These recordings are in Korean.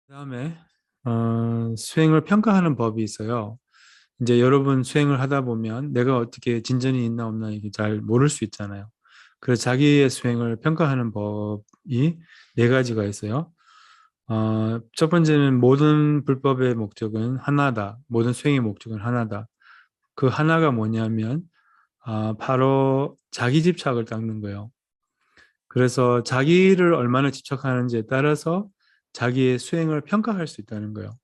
그다음에 수행을 평가하는 법이 있어요. 이제 여러분 수행을 하다 보면 내가 어떻게 진전이 있나 없나 이게 잘 모를 수 있잖아요. 그래서 자기의 수행을 평가하는 법이 네 가지가 있어요. 첫 번째는 모든 불법의 목적은 하나다. 모든 수행의 목적은 하나다. 그 하나가 뭐냐면 바로 자기 집착을 닦는 거예요. 그래서 자기를 얼마나 집착하는지에 따라서 자기의 수행을 평가할 수 있다는 거예요.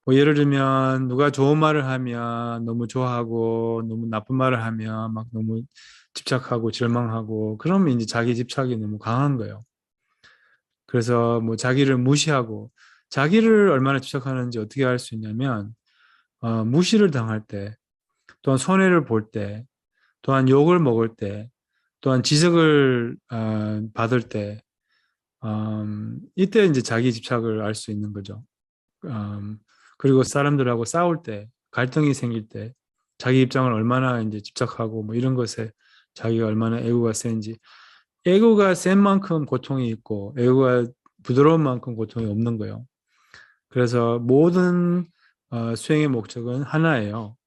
뭐 예를 들면 누가 좋은 말을 하면 너무 좋아하고 너무 나쁜 말을 하면 막 너무 집착하고 절망하고 그러면 이제 자기 집착이 너무 강한 거예요. 그래서 뭐 자기를 무시하고 자기를 얼마나 집착하는지 어떻게 알 수 있냐면 무시를 당할 때 또한 손해를 볼 때 또한 욕을 먹을 때 또한 지적을 받을 때 이때 이제 자기 집착을 알 수 있는 거죠. 음, 그리고 사람들하고 싸울 때, 갈등이 생길 때, 자기 입장을 얼마나 이제 집착하고 뭐 이런 것에 자기가 얼마나 애고가 센지. 애고가 센 만큼 고통이 있고, 애고가 부드러운 만큼 고통이 없는 거예요. 그래서 모든 수행의 목적은 하나예요.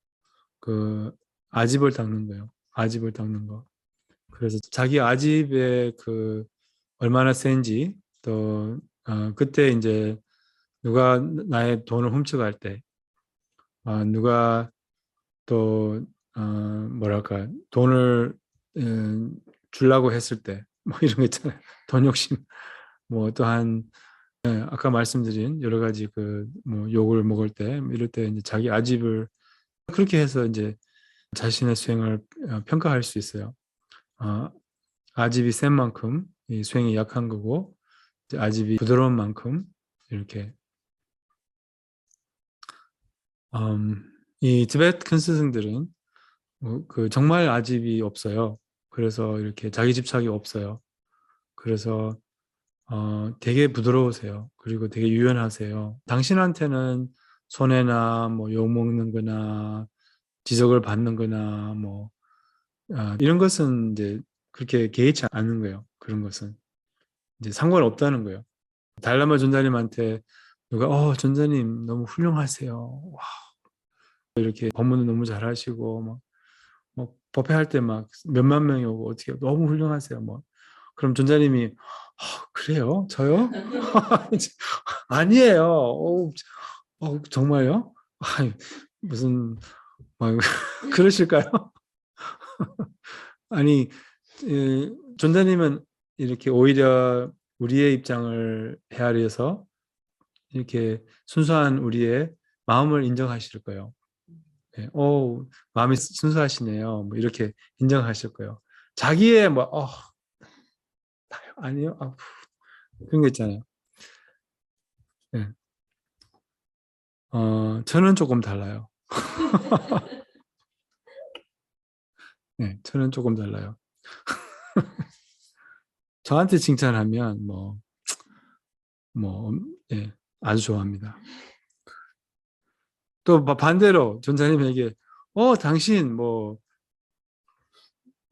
그 아집을 닦는 거예요. 아집을 닦는 거. 그래서 자기 아집의 그 얼마나 센지 또 그때 이제 누가 나의 돈을 훔쳐갈 때, 누가 또 뭐랄까 돈을 주려고 했을 때, 뭐 이런 거 있잖아요. 돈 욕심, 뭐 또한 아까 말씀드린 여러 가지 그 뭐 욕을 먹을 때, 뭐 이럴 때 이제 자기 아집을 그렇게 해서 이제 자신의 수행을 평가할 수 있어요. 어, 아집이 센 만큼 이 수행이 약한 거고, 이제 아집이 부드러운 만큼 이렇게 이 티베트 큰 스승들은 그 정말 아집이 없어요. 그래서 이렇게 자기 집착이 없어요. 그래서 되게 부드러우세요. 그리고 되게 유연하세요. 당신한테는 손해나 뭐 욕먹는 거나 지적을 받는 거나 뭐 이런 것은 이제 그렇게 개의치 않는 거예요. 그런 것은 이제 상관없다는 거예요. 달라마 전자님한테 누가 전자님 너무 훌륭하세요. 와, 이렇게 법문도 너무 잘하시고 뭐 법회할 때 막 몇만 명이 오고 어떻게 너무 훌륭하세요. 뭐 그럼 전자님이 그래요? 저요? 아니에요. 정말요? 아이, 무슨 막 그러실까요? 아니 전자님은 이렇게 오히려 우리의 입장을 헤아려서 이렇게 순수한 우리의 마음을 인정하실 거예요. 네, 마음이 순수하시네요. 뭐 이렇게 인정하실 거예요. 자기의 뭐 아니요. 그런 거 있잖아요. 네. 저는 조금 달라요. 네, 저는 조금 달라요. 저한테 칭찬하면 뭐, 예, 아주 좋아합니다. 또 반대로 전자님에게, 당신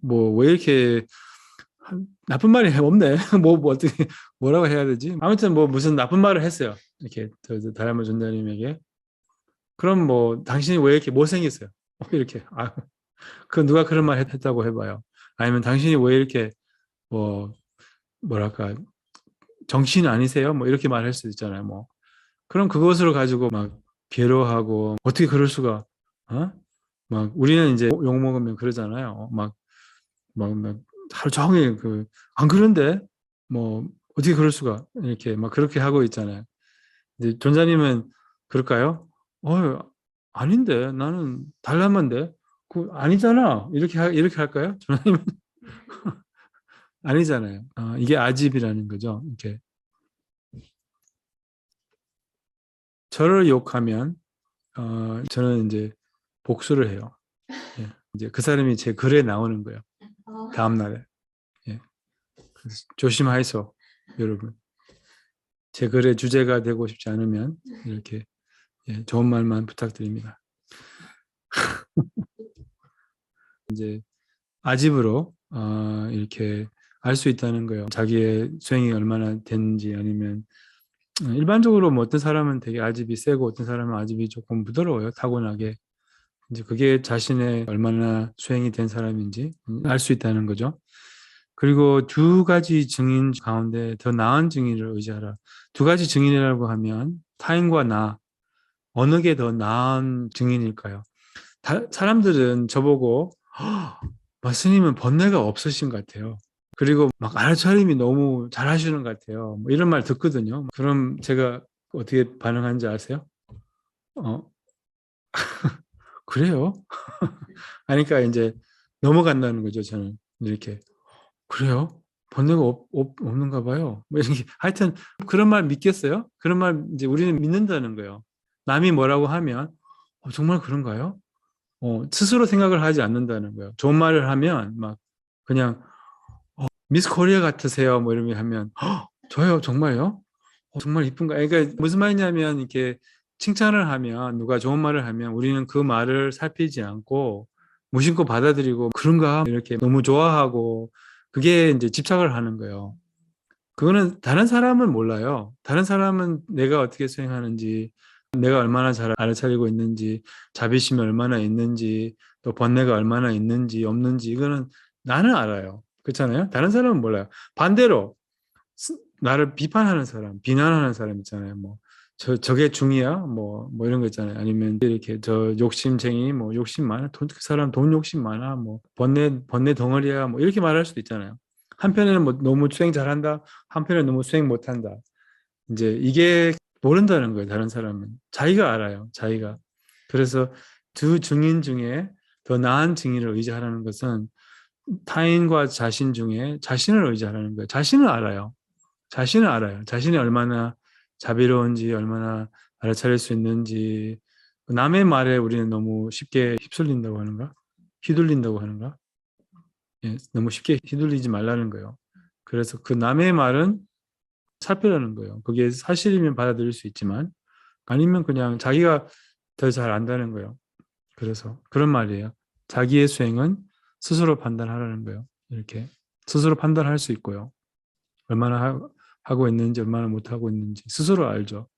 왜 이렇게 나쁜 말이 없네. 뭐 어떻게, 뭐라고 해야 되지? 아무튼 뭐 무슨 나쁜 말을 했어요. 이렇게, 다라마 전자님에게. 그럼 뭐, 당신이 왜 이렇게 못생겼어요? 이렇게. 그 누가 그런 말 했다고 해봐요. 아니면 당신이 왜 이렇게 뭐 뭐랄까 정치인 아니세요? 뭐 이렇게 말할 수도 있잖아요. 뭐 그럼 그것으로 가지고 막 괴로워하고 어떻게 그럴 수가? 어? 막 우리는 이제 욕 먹으면 그러잖아요. 막 하루 종일 그 안 그런데 뭐 어떻게 그럴 수가? 이렇게 막 그렇게 하고 있잖아요. 근데 존자님은 그럴까요? 아닌데 나는 달라만데 그 아니잖아. 이렇게 할까요? 존자님은 아니잖아요. 이게 아집이라는 거죠. 이렇게 저를 욕하면 저는 이제 복수를 해요. 예. 이제 그 사람이 제 글에 나오는 거예요. 다음 날에. 예. 그래서 조심하이소, 여러분. 제 글의 주제가 되고 싶지 않으면 이렇게 좋은 말만 부탁드립니다. 이제 아집으로 이렇게 알 수 있다는 거예요. 자기의 수행이 얼마나 됐는지 아니면 일반적으로 뭐 어떤 사람은 되게 아집이 세고 어떤 사람은 아집이 조금 부드러워요. 타고나게. 이제 그게 자신의 얼마나 수행이 된 사람인지 알 수 있다는 거죠. 그리고 두 가지 증인 가운데 더 나은 증인을 의지하라. 두 가지 증인이라고 하면 타인과 나, 어느 게 더 나은 증인일까요? 사람들은 저보고 마스님은 번뇌가 없으신 것 같아요. 그리고 막 알아차림이 너무 잘하시는 것 같아요. 뭐 이런 말 듣거든요. 그럼 제가 어떻게 반응하는지 아세요? 어, 그래요? 하니까 이제 넘어간다는 거죠, 저는. 이렇게. 그래요? 번뇌가 없는가 봐요. 뭐 이렇게. 하여튼 그런 말 믿겠어요? 그런 말 이제 우리는 믿는다는 거예요. 남이 뭐라고 하면 정말 그런가요? 스스로 생각을 하지 않는다는 거예요. 좋은 말을 하면 막 그냥 미스 코리아 같으세요. 뭐 이러면 하면 저요 정말요? 정말 이쁜가? 그러니까 무슨 말이냐면 이렇게 칭찬을 하면 누가 좋은 말을 하면 우리는 그 말을 살피지 않고 무심코 받아들이고 그런가 이렇게 너무 좋아하고 그게 이제 집착을 하는 거예요. 그거는 다른 사람은 몰라요. 다른 사람은 내가 어떻게 수행하는지, 내가 얼마나 잘 알아차리고 있는지, 자비심이 얼마나 있는지, 또 번뇌가 얼마나 있는지 없는지 이거는 나는 알아요. 그렇잖아요? 다른 사람은 몰라요. 반대로 나를 비판하는 사람, 비난하는 사람 있잖아요. 뭐, 저게 중이야? 뭐 이런 거 있잖아요. 아니면 이렇게 저 욕심쟁이, 뭐 욕심 많아? 그 사람 돈 욕심 많아? 뭐, 번뇌 덩어리야? 뭐 이렇게 말할 수도 있잖아요. 한편에는 뭐 너무 수행 잘한다. 한편에는 너무 수행 못한다. 이제 이게 모른다는 거예요. 다른 사람은. 자기가 알아요. 자기가. 그래서 두 증인 중에 더 나은 증인을 의지하라는 것은 타인과 자신 중에 자신을 의지하라는 거예요. 자신을 알아요. 자신을 알아요. 자신이 얼마나 자비로운지, 얼마나 알아차릴 수 있는지. 남의 말에 우리는 너무 쉽게 휩쓸린다고 하는가? 휘둘린다고 하는가? 예, 너무 쉽게 휘둘리지 말라는 거예요. 그래서 그 남의 말은 살펴라는 거예요. 그게 사실이면 받아들일 수 있지만 아니면 그냥 자기가 더 잘 안다는 거예요. 그래서 그런 말이에요. 자기의 수행은 스스로 판단하라는 거예요. 이렇게 스스로 판단할 수 있고요. 얼마나 하고 있는지 얼마나 못하고 있는지 스스로 알죠.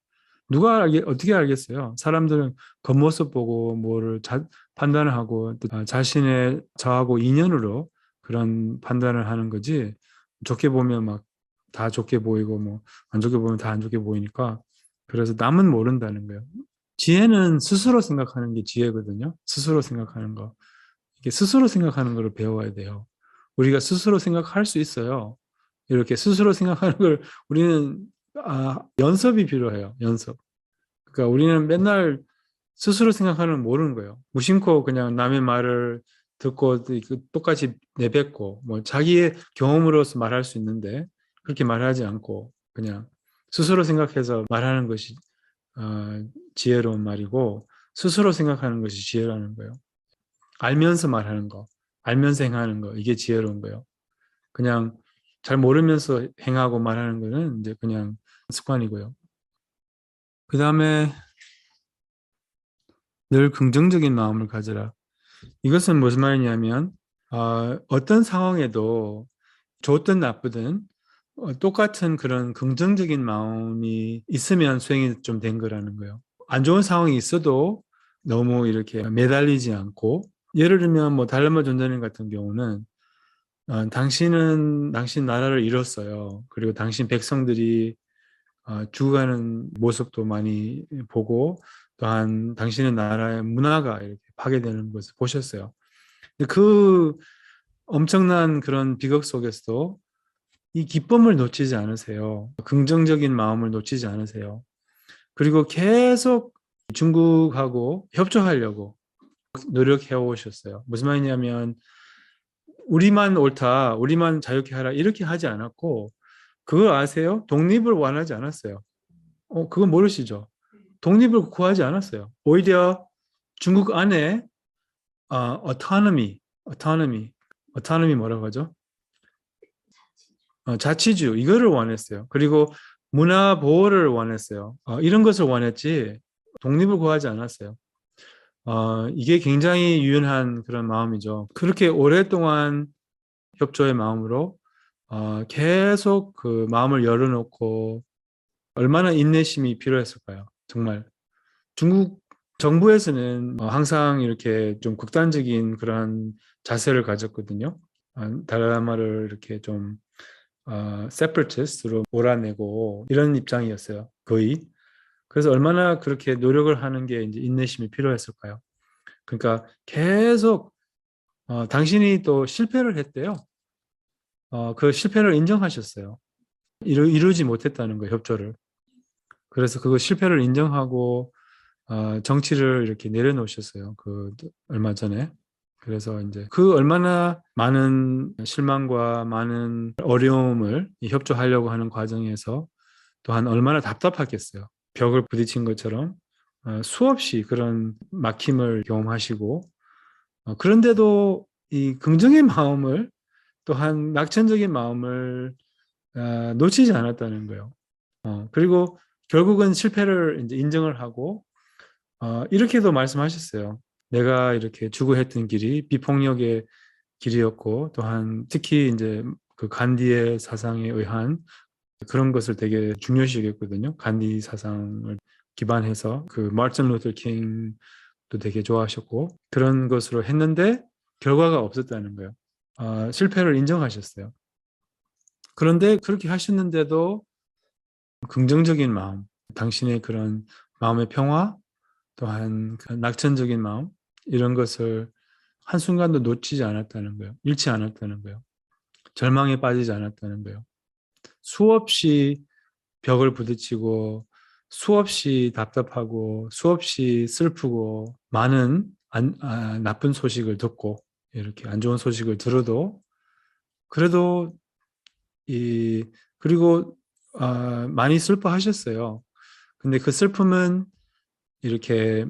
어떻게 알겠어요? 사람들은 겉모습 보고 뭐를 판단을 하고 또 자신의 저하고 인연으로 그런 판단을 하는 거지. 좋게 보면 막 다 좋게 보이고 뭐 안 좋게 보면 다 안 좋게 보이니까 그래서 남은 모른다는 거예요. 지혜는 스스로 생각하는 게 지혜거든요. 스스로 생각하는 거. 이게 스스로 생각하는 걸 배워야 돼요. 우리가 스스로 생각할 수 있어요. 이렇게 스스로 생각하는 걸 우리는 연습이 필요해요. 연습. 그러니까 우리는 맨날 스스로 생각하는 걸 모르는 거예요. 무심코 그냥 남의 말을 듣고 똑같이 내뱉고 뭐 자기의 경험으로서 말할 수 있는데 그렇게 말하지 않고 그냥 스스로 생각해서 말하는 것이 지혜로운 말이고 스스로 생각하는 것이 지혜라는 거예요. 알면서 말하는 거, 알면서 행하는 거 이게 지혜로운 거예요. 그냥 잘 모르면서 행하고 말하는 거는 이제 그냥 습관이고요. 그 다음에 늘 긍정적인 마음을 가져라. 이것은 무슨 말이냐면 어떤 상황에도 좋든 나쁘든 똑같은 그런 긍정적인 마음이 있으면 수행이 좀 된 거라는 거예요. 안 좋은 상황이 있어도 너무 이렇게 매달리지 않고 예를 들면 뭐 달라마 존자님 같은 경우는 당신 나라를 잃었어요. 그리고 당신 백성들이 죽어가는 모습도 많이 보고 또한 당신의 나라의 문화가 이렇게 파괴되는 것을 보셨어요. 그 엄청난 그런 비극 속에서도 이 기쁨을 놓치지 않으세요. 긍정적인 마음을 놓치지 않으세요. 그리고 계속 중국하고 협조하려고 노력해 오셨어요. 무슨 말이냐면 우리만 옳다, 우리만 자유케 하라 이렇게 하지 않았고 그거 아세요? 독립을 원하지 않았어요. 그건 모르시죠? 독립을 구하지 않았어요. 오히려 중국 안에 autonomy 뭐라고 하죠? 자치주 이거를 원했어요. 그리고 문화 보호를 원했어요. 이런 것을 원했지 독립을 구하지 않았어요. 이게 굉장히 유연한 그런 마음이죠. 그렇게 오랫동안 협조의 마음으로 계속 그 마음을 열어놓고 얼마나 인내심이 필요했을까요? 정말 중국 정부에서는 항상 이렇게 좀 극단적인 그런 자세를 가졌거든요. 달라마를 이렇게 좀 separatist로 몰아내고 이런 입장이었어요. 거의. 그래서 얼마나 그렇게 노력을 하는 게 이제 인내심이 필요했을까요? 그러니까 계속 당신이 또 실패를 했대요. 그 실패를 인정하셨어요. 이루지 못했다는 거예요, 협조를. 그래서 그 실패를 인정하고 정치를 이렇게 내려놓으셨어요. 그 얼마 전에. 그래서 이제 그 얼마나 많은 실망과 많은 어려움을 협조하려고 하는 과정에서 또한 얼마나 답답하겠어요. 벽을 부딪힌 것처럼 수없이 그런 막힘을 경험하시고 그런데도 이 긍정의 마음을 또한 낙천적인 마음을 놓치지 않았다는 거예요. 그리고 결국은 실패를 이제 인정을 하고 이렇게도 말씀하셨어요. 내가 이렇게 추구했던 길이 비폭력의 길이었고 또한 특히 이제 그 간디의 사상에 의한 그런 것을 되게 중요시 여겼거든요. 간디 사상을 기반해서 그 마틴 루터 킹도 되게 좋아하셨고 그런 것으로 했는데 결과가 없었다는 거예요. 실패를 인정하셨어요. 그런데 그렇게 하셨는데도 긍정적인 마음, 당신의 그런 마음의 평화, 또한 그 낙천적인 마음, 이런 것을 한순간도 놓치지 않았다는 거예요. 잃지 않았다는 거예요. 절망에 빠지지 않았다는 거예요. 수없이 벽을 부딪히고 수없이 답답하고 수없이 슬프고 많은 나쁜 소식을 듣고 이렇게 안 좋은 소식을 들어도 그래도 그리고 많이 슬퍼하셨어요. 근데 그 슬픔은 이렇게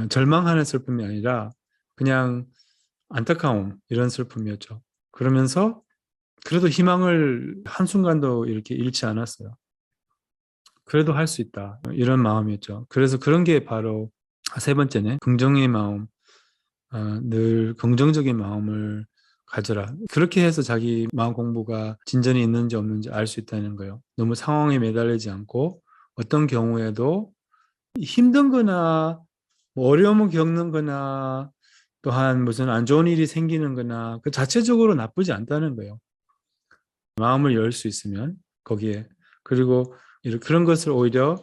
절망하는 슬픔이 아니라 그냥 안타까움 이런 슬픔이었죠. 그러면서 그래도 희망을 한순간도 이렇게 잃지 않았어요. 그래도 할 수 있다. 이런 마음이었죠. 그래서 그런 게 바로 세 번째네. 긍정의 마음, 늘 긍정적인 마음을 가져라. 그렇게 해서 자기 마음 공부가 진전이 있는지 없는지 알 수 있다는 거예요. 너무 상황에 매달리지 않고 어떤 경우에도 힘든 거나 뭐 어려움을 겪는 거나 또한 무슨 안 좋은 일이 생기는 거나 그 자체적으로 나쁘지 않다는 거예요. 마음을 열 수 있으면 거기에. 그리고 그런 것을 오히려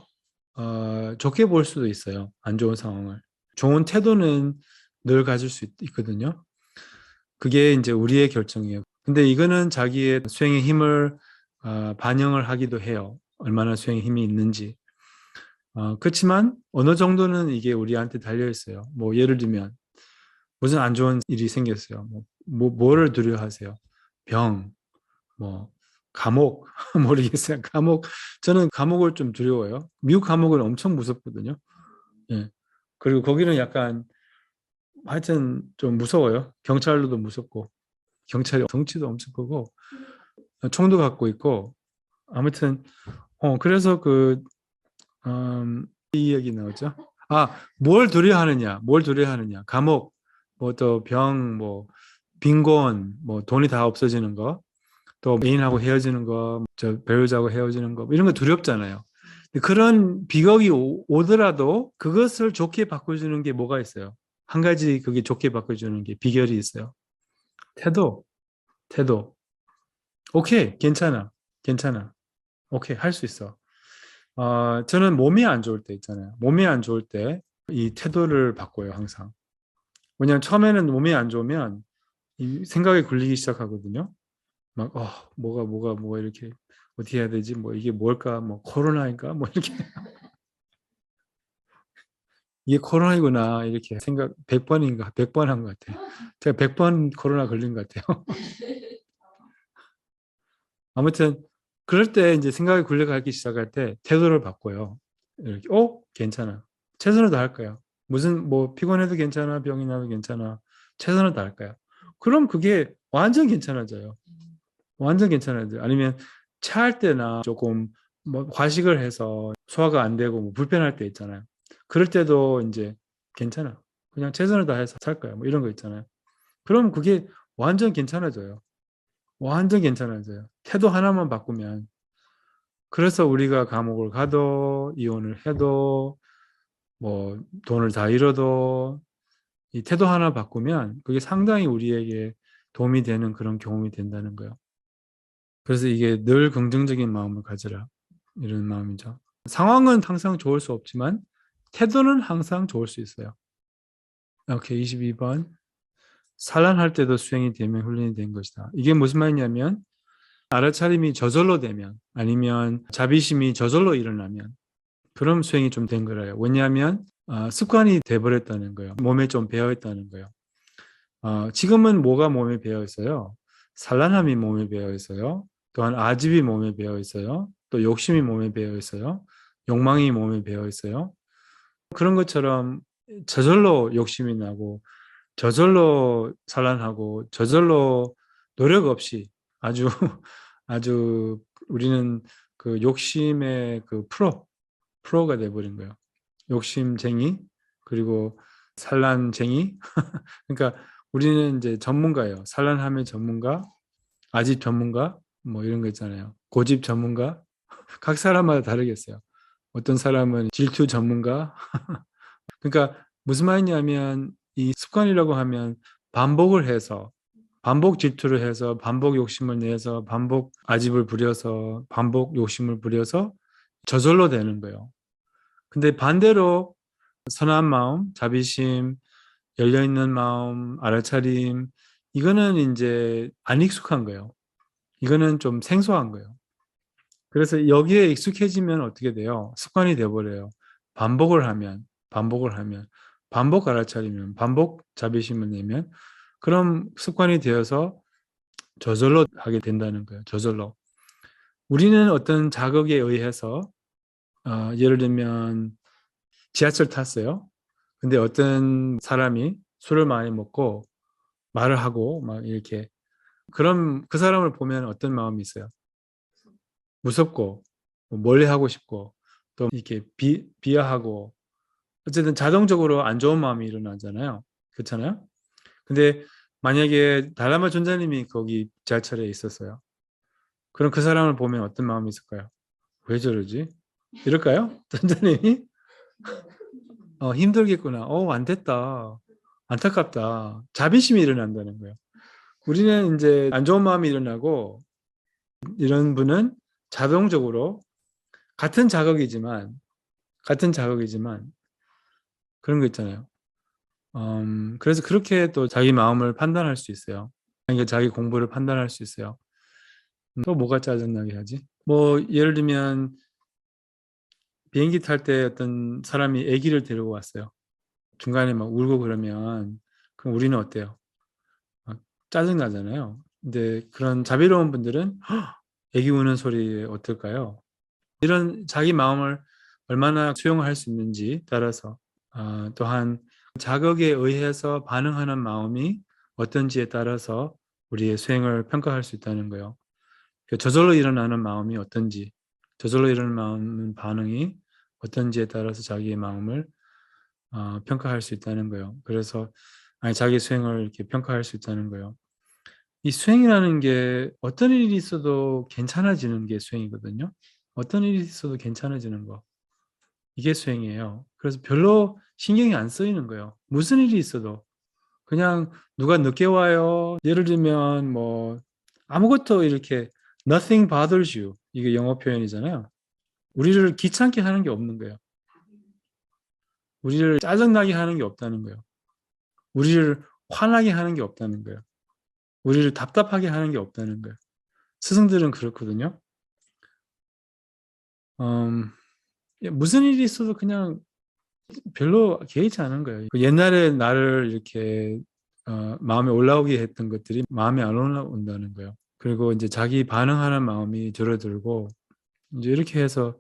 좋게 볼 수도 있어요. 안 좋은 상황을. 좋은 태도는 늘 가질 수 있거든요. 그게 이제 우리의 결정이에요. 근데 이거는 자기의 수행의 힘을 반영을 하기도 해요. 얼마나 수행의 힘이 있는지. 그렇지만 어느 정도는 이게 우리한테 달려 있어요. 뭐 예를 들면 무슨 안 좋은 일이 생겼어요. 뭐를 두려워하세요? 병, 뭐 감옥 모르겠어요. 감옥 저는 감옥을 좀 두려워요. 미국 감옥은 엄청 무섭거든요. 예. 그리고 거기는 약간 하여튼 좀 무서워요. 경찰로도 무섭고 경찰이 덩치도 엄청 크고 총도 갖고 있고 아무튼 그래서 이 얘기 나오죠. 뭘 두려워하느냐? 뭘 두려워하느냐? 감옥, 뭐 또 병, 뭐 빈곤, 뭐 돈이 다 없어지는 거, 또 애인하고 헤어지는 거, 저 배우자하고 헤어지는 거, 이런 거 두렵잖아요. 그런 비극이 오더라도 그것을 좋게 바꿔주는 게 뭐가 있어요? 한 가지 그게 좋게 바꿔주는 게 비결이 있어요. 태도, 태도. 오케이, 괜찮아, 괜찮아. 오케이, 할 수 있어. 저는 몸이 안 좋을 때 있잖아요. 몸이 안 좋을 때 이 태도를 바꿔요, 항상. 왜냐하면 처음에는 몸이 안 좋으면 이 생각이 굴리기 시작하거든요. 막, 뭐가 이렇게 어떻게 해야 되지? 뭐 이게 뭘까? 뭐 코로나인가? 뭐 이렇게 이게 코로나이구나 이렇게 생각 100번인가 100번 한 것 같아요. 제가 100번 코로나 걸린 것 같아요. 아무튼 그럴 때 이제 생각이 굴려가기 시작할 때 태도를 바꿔요. 이렇게 괜찮아. 최선을 다할 거야. 무슨 뭐 피곤해도 괜찮아, 병이 나도 괜찮아. 최선을 다할 거야. 그럼 그게 완전 괜찮아져요. 완전 괜찮아져요. 아니면 체할 때나 조금 뭐 과식을 해서 소화가 안 되고 뭐 불편할 때 있잖아요. 그럴 때도 이제 괜찮아. 그냥 최선을 다해서 살 거야. 뭐 이런 거 있잖아요. 그럼 그게 완전 괜찮아져요. 완전 괜찮아져요. 태도 하나만 바꾸면 그래서 우리가 감옥을 가도 이혼을 해도 뭐 돈을 다 잃어도 이 태도 하나 바꾸면 그게 상당히 우리에게 도움이 되는 그런 경험이 된다는 거예요. 그래서 이게 늘 긍정적인 마음을 가져라, 이런 마음이죠. 상황은 항상 좋을 수 없지만 태도는 항상 좋을 수 있어요. 오케이, 22번. 산란할 때도 수행이 되면 훈련이 된 것이다. 이게 무슨 말이냐면 알아차림이 저절로 되면, 아니면 자비심이 저절로 일어나면, 그럼 수행이 좀 된 거래요. 왜냐하면 습관이 돼버렸다는 거예요. 몸에 좀 배어 있다는 거예요. 지금은 뭐가 몸에 배어 있어요? 산란함이 몸에 배어 있어요. 또한 아집이 몸에 배어 있어요. 또 욕심이 몸에 배어 있어요. 욕망이 몸에 배어 있어요. 그런 것처럼 저절로 욕심이 나고 저절로 산란하고 저절로 노력 없이 아주 아주 우리는 그 욕심의 그 프로가 돼버린 거예요. 욕심쟁이, 그리고 산란쟁이. 그러니까 우리는 이제 전문가예요. 산란함의 전문가, 아집 전문가, 뭐 이런 거 있잖아요. 고집 전문가. 각 사람마다 다르겠어요. 어떤 사람은 질투 전문가. 그러니까 무슨 말이냐면 이 습관이라고 하면 반복을 해서, 반복 질투를 해서, 반복 욕심을 내서, 반복 아집을 부려서, 반복 욕심을 부려서 저절로 되는 거예요. 근데 반대로 선한 마음, 자비심, 열려있는 마음, 알아차림, 이거는 이제 안 익숙한 거예요. 이거는 좀 생소한 거예요. 그래서 여기에 익숙해지면 어떻게 돼요? 습관이 돼버려요. 반복을 하면, 반복 알아차리면, 반복 자비심을 내면, 그럼 습관이 되어서 저절로 하게 된다는 거예요. 저절로. 우리는 어떤 자극에 의해서, 예를 들면 지하철 탔어요. 근데 어떤 사람이 술을 많이 먹고 말을 하고 막 이렇게, 그럼 그 사람을 보면 어떤 마음이 있어요? 무섭고 멀리 하고 싶고 또 이렇게 비하하고, 어쨌든 자동적으로 안 좋은 마음이 일어나잖아요. 그렇잖아요. 근데 만약에 달라마 존자님이 거기 지하철에 있었어요. 그럼 그 사람을 보면 어떤 마음이 있을까요? 왜 저러지? 이럴까요? 존자님이 힘들겠구나. 안 됐다. 안타깝다. 자비심이 일어난다는 거예요. 우리는 이제 안 좋은 마음이 일어나고, 이런 분은 자동적으로 같은 자극이지만 그런 거 있잖아요. 그래서 그렇게 또 자기 마음을 판단할 수 있어요. 그러니까 자기 공부를 판단할 수 있어요. 또 뭐가 짜증나게 하지? 뭐 예를 들면 비행기 탈 때 어떤 사람이 아기를 데리고 왔어요. 중간에 막 울고 그러면, 그럼 우리는 어때요? 막 짜증나잖아요. 근데 그런 자비로운 분들은 아기 우는 소리 어떨까요? 이런 자기 마음을 얼마나 수용할 수 있는지 따라서, 또한 자극에 의해서 반응하는 마음이 어떤지에 따라서 우리의 수행을 평가할 수 있다는 거예요. 저절로 일어나는 마음이 어떤지, 저절로 일어나는 반응이 어떤지에 따라서 자기의 마음을 평가할 수 있다는 거예요. 그래서 자기 수행을 이렇게 평가할 수 있다는 거예요. 이 수행이라는 게 어떤 일이 있어도 괜찮아지는 게 수행이거든요. 어떤 일이 있어도 괜찮아지는 거. 이게 수행이에요. 그래서 별로 신경이 안 쓰이는 거예요. 무슨 일이 있어도. 그냥 누가 늦게 와요. 예를 들면 뭐 아무것도 이렇게 nothing bothers you. 이게 영어 표현이잖아요. 우리를 귀찮게 하는 게 없는 거예요. 우리를 짜증나게 하는 게 없다는 거예요. 우리를 화나게 하는 게 없다는 거예요. 우리를 답답하게 하는 게 없다는 거예요. 스승들은 그렇거든요. 무슨 일이 있어도 그냥 별로 개의치 않은 거예요. 옛날에 나를 이렇게 마음에 올라오게 했던 것들이 마음에 안 올라온다는 거예요. 그리고 이제 자기 반응하는 마음이 줄어들고, 이제 이렇게 해서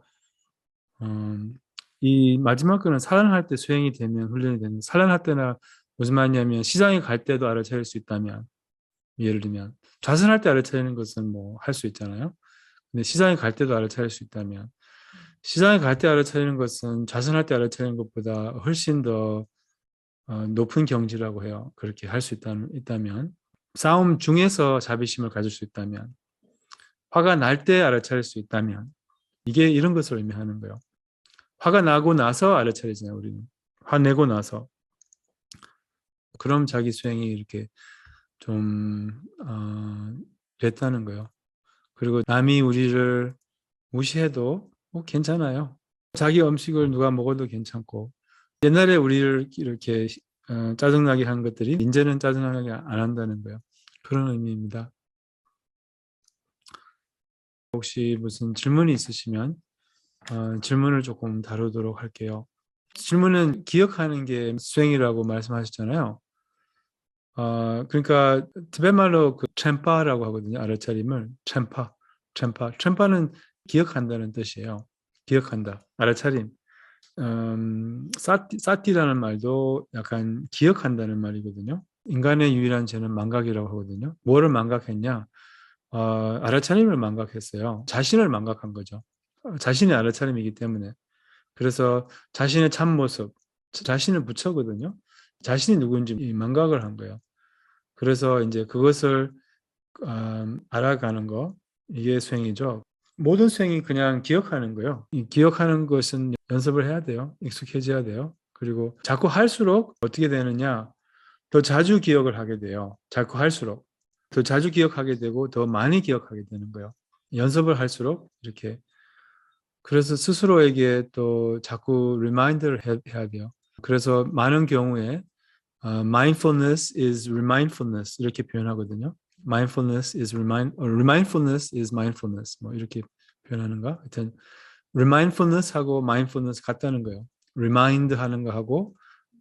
이 마지막 거는 사랑할 때 수행이 되면 훈련이 되는, 사랑할 때나 무슨 말이냐면 시장에 갈 때도 알아차릴 수 있다면, 예를 들면 좌선할 때 알아차리는 것은 뭐 할 수 있잖아요. 근데 시장에 갈 때도 알아차릴 수 있다면, 시장에 갈 때 알아차리는 것은 좌선할 때 알아차리는 것보다 훨씬 더 높은 경지라고 해요. 그렇게 할 수 있다면, 싸움 중에서 자비심을 가질 수 있다면, 화가 날 때 알아차릴 수 있다면, 이게 이런 것을 의미하는 거예요. 화가 나고 나서 알아차리잖아요. 우리는 화내고 나서. 그럼 자기 수행이 이렇게 좀 됐다는 거예요. 그리고 남이 우리를 무시해도 뭐 괜찮아요. 자기 음식을 누가 먹어도 괜찮고, 옛날에 우리를 이렇게 짜증나게 한 것들이 이제는 짜증나게 안 한다는 거예요. 그런 의미입니다. 혹시 무슨 질문이 있으시면 질문을 조금 다루도록 할게요. 질문은 기억하는 게 수행이라고 말씀하셨잖아요. 그러니까 티베트말로 그 챈파라고 하거든요. 알아차림을 챈파는 기억한다는 뜻이에요. 기억한다. 알아차림. 사티라는 말도 약간 기억한다는 말이거든요. 인간의 유일한 죄는 망각이라고 하거든요. 뭐를 망각했냐? 알아차림을 망각했어요. 자신을 망각한 거죠. 자신의 알아차림이기 때문에. 그래서 자신의 참모습, 자신을 부처거든요. 자신이 누구인지 망각을 한 거예요. 그래서 이제 그것을 알아가는 거, 이게 수행이죠. 모든 수행이 그냥 기억하는 거예요. 이 기억하는 것은 연습을 해야 돼요. 익숙해져야 돼요. 그리고 자꾸 할수록 어떻게 되느냐? 더 자주 기억을 하게 돼요. 자꾸 할수록. 더 자주 기억하게 되고 더 많이 기억하게 되는 거예요. 연습을 할수록 이렇게. 그래서 스스로에게 또 자꾸 리마인드를 해야 돼요. 그래서 많은 경우에 mindfulness is remindfulness 이렇게 표현하거든요. mindfulness is remindfulness is mindfulness 뭐 이렇게 표현하는가? 하여튼 remindfulness하고 mindfulness 같다는 거예요. remind 하는 거하고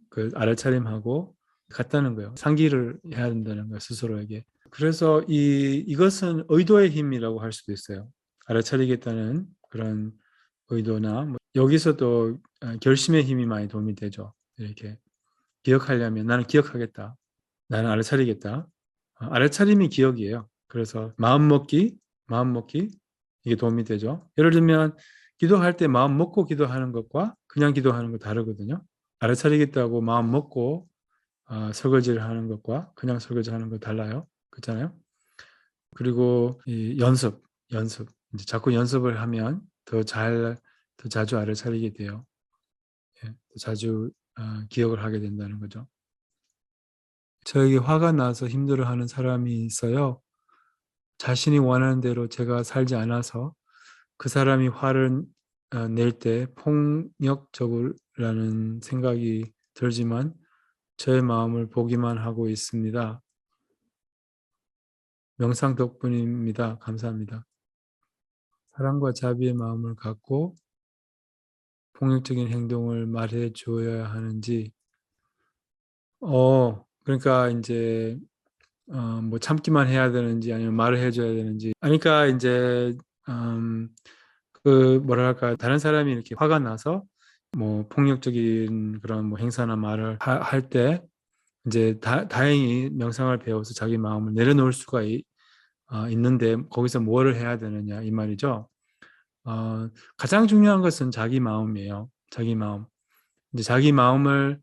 그 알아차림하고 같다는 거예요. 상기를 해야 된다는 거예요. 스스로에게. 그래서 이것은 의도의 힘이라고 할 수도 있어요. 알아차리겠다는 그런 의도나 뭐 여기서도 결심의 힘이 많이 도움이 되죠. 이렇게 기억하려면 나는 기억하겠다. 나는 알아차리겠다. 알아차림이 기억이에요. 그래서 마음먹기 이게 도움이 되죠. 예를 들면 기도할 때 마음 먹고 기도하는 것과 그냥 기도하는 거 다르거든요. 알아차리겠다고 마음 먹고 설거지를 하는 것과 그냥 설거지하는 거 달라요. 그렇잖아요. 그리고 이 연습. 이제 자꾸 연습을 하면 더 자주 알아차리게 돼요. 예, 더 자주 기억을 하게 된다는 거죠. 저에게 화가 나서 힘들어하는 사람이 있어요. 자신이 원하는 대로 제가 살지 않아서 그 사람이 화를 낼 때 폭력적이라는 생각이 들지만 저의 마음을 보기만 하고 있습니다. 명상 덕분입니다. 감사합니다. 사랑과 자비의 마음을 갖고 폭력적인 행동을 말해 줘야 하는지, 그러니까 이제 뭐 참기만 해야 되는지 아니면 말을 해줘야 되는지. 그러니까 이제 그 뭐랄까 다른 사람이 이렇게 화가 나서 뭐 폭력적인 그런 뭐 행사나 말을 할 때 이제 다행히 명상을 배워서 자기 마음을 내려놓을 수가 있는데 거기서 뭐를 해야 되느냐 이 말이죠. 가장 중요한 것은 자기 마음이에요. 자기 마음. 이제 자기 마음을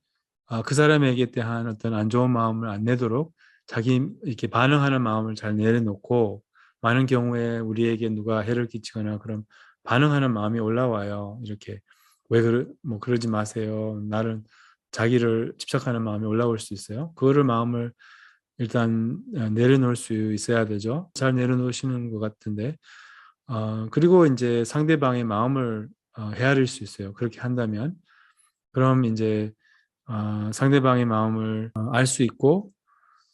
그 사람에게 대한 어떤 안 좋은 마음을 안 내도록 자기 이렇게 반응하는 마음을 잘 내려놓고 많은 경우에 우리에게 누가 해를 끼치거나 그런 반응하는 마음이 올라와요. 이렇게 뭐 그러지 마세요. 나는 자기를 집착하는 마음이 올라올 수 있어요. 그거를 마음을 일단 내려놓을 수 있어야 되죠. 잘 내려놓으시는 것 같은데 그리고 이제 상대방의 마음을 헤아릴 수 있어요. 그렇게 한다면 그럼 이제 상대방의 마음을 알 수 있고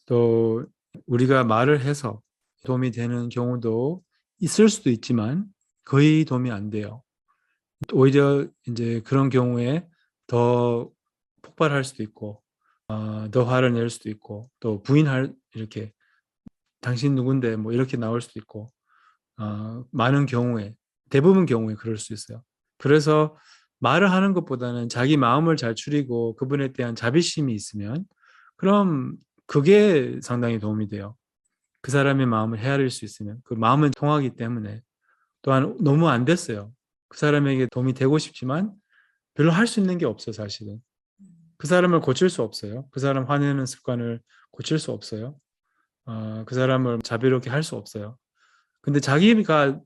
또 우리가 말을 해서 도움이 되는 경우도 있을 수도 있지만 거의 도움이 안 돼요. 오히려 이제 그런 경우에 더 폭발할 수도 있고 더 화를 낼 수도 있고 또 부인할 이렇게 당신 누군데 뭐 이렇게 나올 수도 있고 많은 경우에 대부분 경우에 그럴 수 있어요. 그래서 말을 하는 것보다는 자기 마음을 잘 추리고 그분에 대한 자비심이 있으면 그럼 그게 상당히 도움이 돼요. 그 사람의 마음을 헤아릴 수 있으면 그 마음은 통하기 때문에 또한 너무 안 됐어요. 그 사람에게 도움이 되고 싶지만 별로 할 수 있는 게 없어요, 사실은. 그 사람을 고칠 수 없어요. 그 사람 화내는 습관을 고칠 수 없어요. 그 사람을 자비롭게 할 수 없어요. 근데 자기가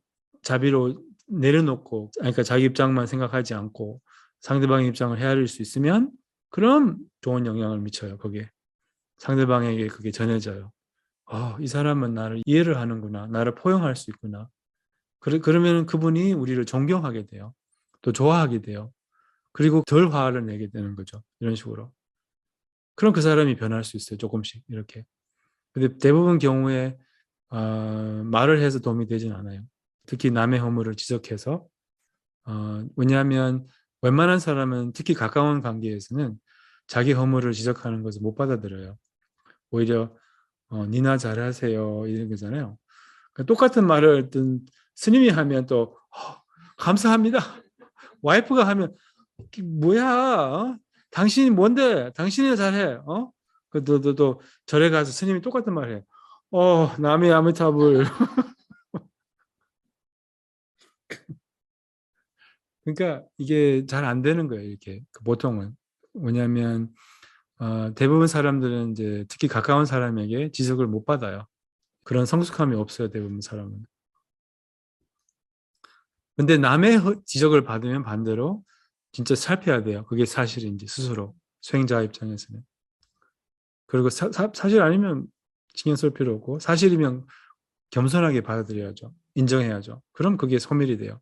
내려놓고, 그러니까 자기 입장만 생각하지 않고 상대방의 입장을 헤아릴 수 있으면 그럼 좋은 영향을 미쳐요. 거기에 상대방에게 그게 전해져요. 이 사람은 나를 이해를 하는구나, 나를 포용할 수 있구나. 그러면 그분이 우리를 존경하게 돼요. 또 좋아하게 돼요. 그리고 덜 화를 내게 되는 거죠. 이런 식으로. 그럼 그 사람이 변할 수 있어요. 조금씩 이렇게. 근데 대부분 경우에 말을 해서 도움이 되진 않아요. 특히 남의 허물을 지적해서. 왜냐하면 웬만한 사람은 특히 가까운 관계에서는 자기 허물을 지적하는 것을 못 받아들여요. 오히려 니나 잘하세요 이런 거잖아요. 그러니까 똑같은 말을 어떤 스님이 하면 또 감사합니다. 와이프가 하면 뭐야? 당신이 뭔데? 당신이 잘해. 또 절에 가서 스님이 똑같은 말 해. 남의 아미타불. 그러니까 이게 잘 안 되는 거예요. 이렇게 보통은. 왜냐하면 대부분 사람들은 이제 특히 가까운 사람에게 지적을 못 받아요. 그런 성숙함이 없어요. 대부분 사람은. 근데 남의 지적을 받으면 반대로 진짜 살펴야 돼요. 그게 사실인지 스스로. 수행자 입장에서는. 그리고 사실 아니면 신경 쓸 필요 없고 사실이면 겸손하게 받아들여야죠. 인정해야죠. 그럼 그게 소멸이 돼요.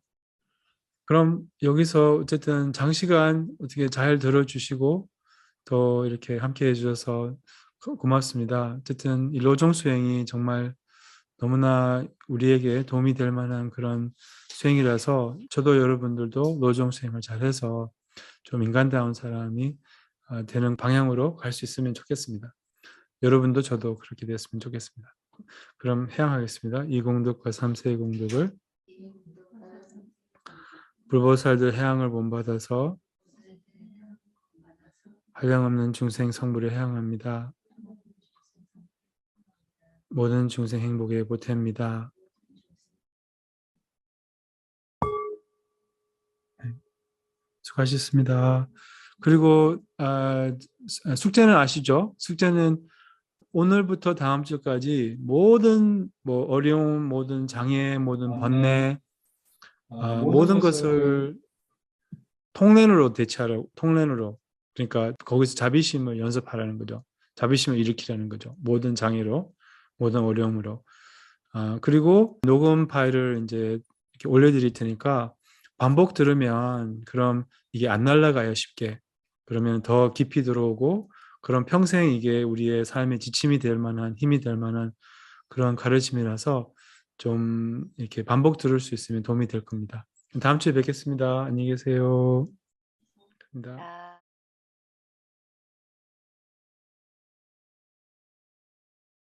그럼 여기서 어쨌든 장시간 어떻게 잘 들어주시고 또 이렇게 함께 해주셔서 고맙습니다. 어쨌든 이 로종 수행이 정말 너무나 우리에게 도움이 될 만한 그런 수행이라서 저도 여러분들도 로종 수행을 잘해서 좀 인간다운 사람이 되는 방향으로 갈 수 있으면 좋겠습니다. 여러분도 저도 그렇게 되었으면 좋겠습니다. 그럼 해양하겠습니다. 이 공덕과 삼세의 공덕을 불보살들 해양을 본받아서 한량없는 중생 성불에 해양합니다. 모든 중생 행복에 보탭니다. 수고하셨습니다. 그리고 숙제는 아시죠? 숙제는 오늘부터 다음 주까지 모든 뭐 어려움, 모든 장애, 모든 번뇌, 모든 것을 통렌으로 대체하라고, 통렌으로. 그러니까 거기서 자비심을 연습하라는 거죠. 자비심을 일으키라는 거죠. 모든 장애로, 모든 어려움으로. 그리고 녹음 파일을 이제 이렇게 올려드릴 테니까 반복 들으면 그럼 이게 안 날아가요, 쉽게. 그러면 더 깊이 들어오고 그럼 평생 이게 우리의 삶의 지침이 될 만한, 힘이 될 만한 그런 가르침이라서 좀 이렇게 반복 들을 수 있으면 도움이 될 겁니다. 다음 주에 뵙겠습니다. 안녕히 계세요. 감사합니다.